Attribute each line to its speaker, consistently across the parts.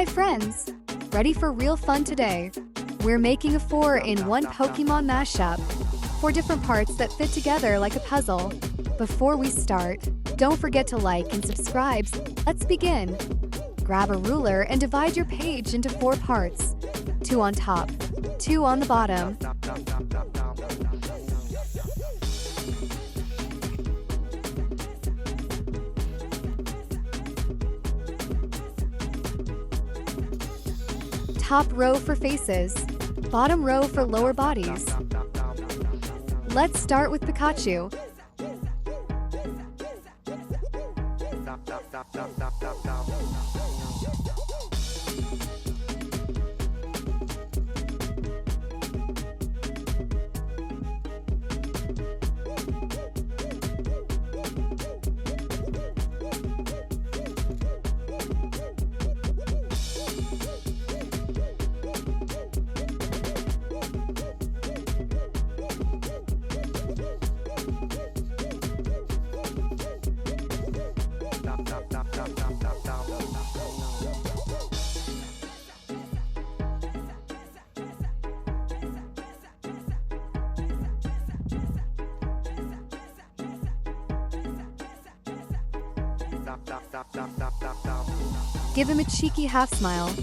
Speaker 1: Hi friends! Ready for real fun today? We're making a 4-in-1 Pokemon mashup. 4 different parts that fit together like a puzzle. Before we start, don't forget to like and subscribe. Let's begin. Grab a ruler and divide your page into 4 parts. 2 on top, 2 on the bottom. Top row for faces, bottom row for lower bodies. Let's start with Pikachu. Give him a cheeky half smile.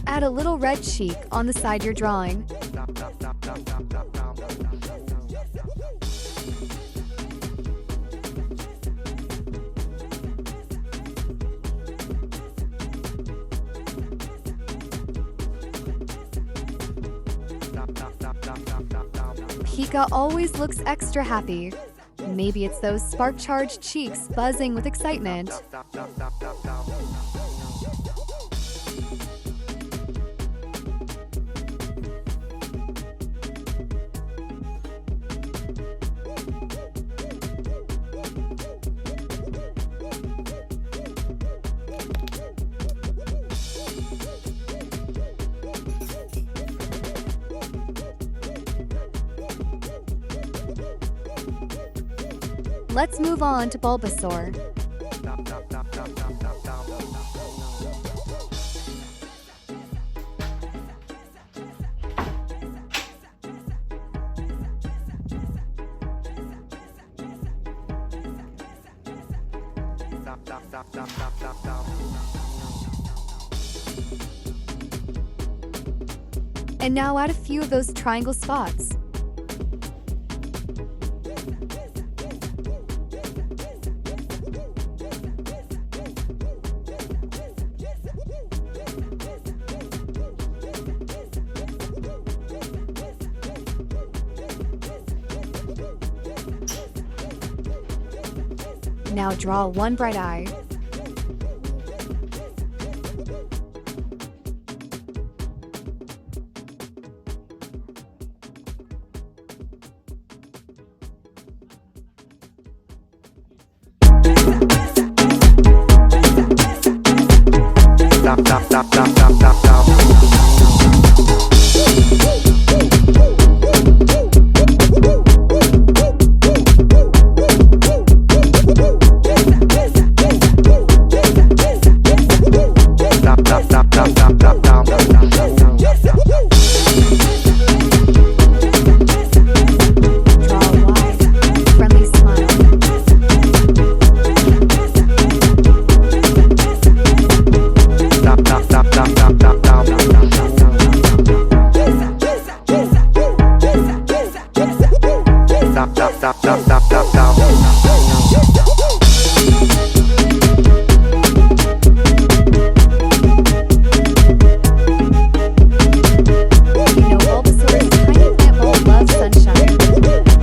Speaker 1: Add a little red cheek on the side you're drawing. Pika always looks extra happy. Maybe it's those spark-charged cheeks buzzing with excitement. Let's move on to Bulbasaur. And now add a few of those triangle spots. Now draw one bright eye. Stop. Bulbasaur's tiny plant bulb loves sunshine.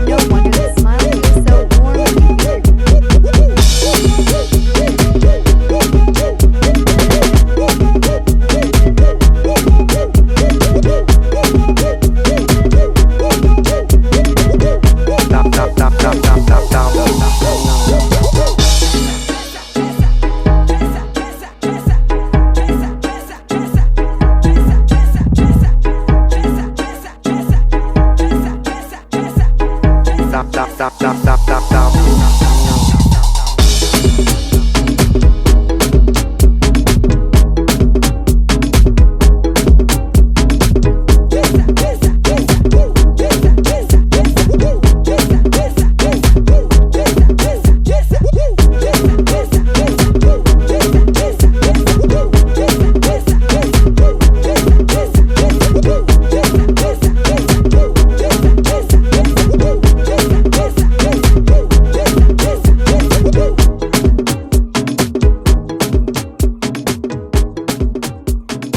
Speaker 1: No wonder the smile feels so warm and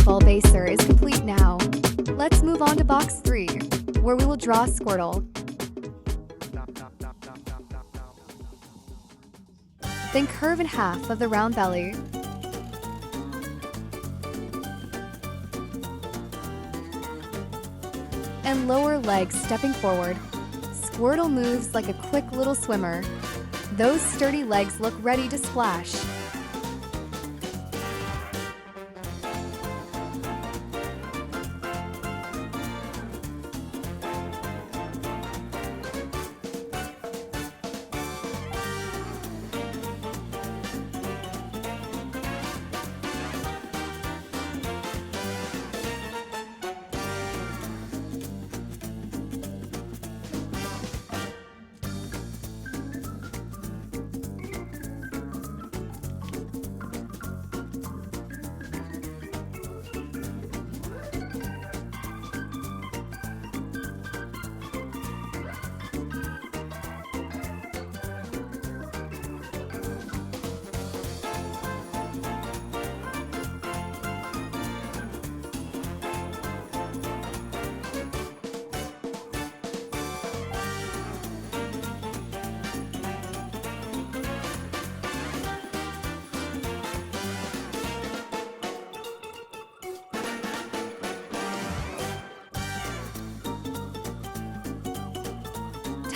Speaker 1: Bulbasaur is complete now. Let's move on to box 3, where we will draw Squirtle. Then curve in half of the round belly. And lower legs stepping forward. Squirtle moves like a quick little swimmer. Those sturdy legs look ready to splash.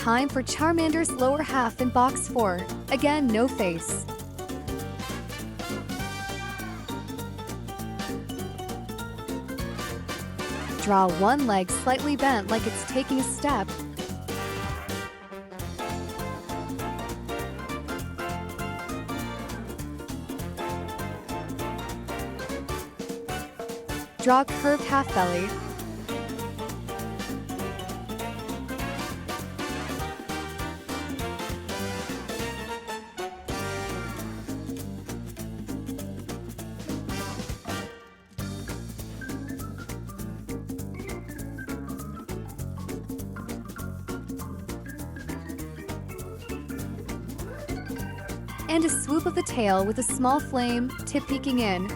Speaker 1: Time for Charmander's lower half in box 4. Again, no face. Draw one leg slightly bent like it's taking a step. Draw a curved half belly. And a swoop of the tail with a small flame, tip peeking in.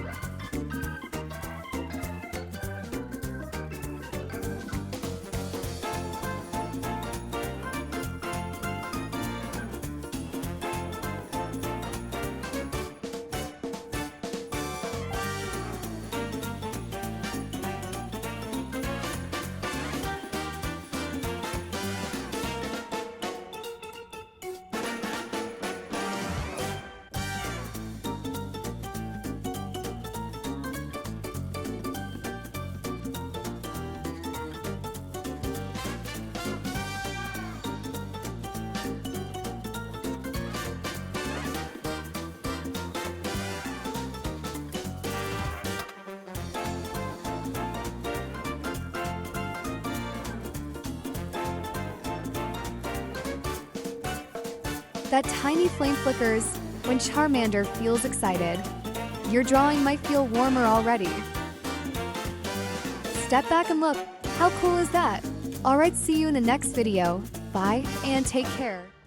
Speaker 1: That tiny flame flickers when Charmander feels excited. Your drawing might feel warmer already. Step back and look. How cool is that? Alright, see you in the next video. Bye and take care.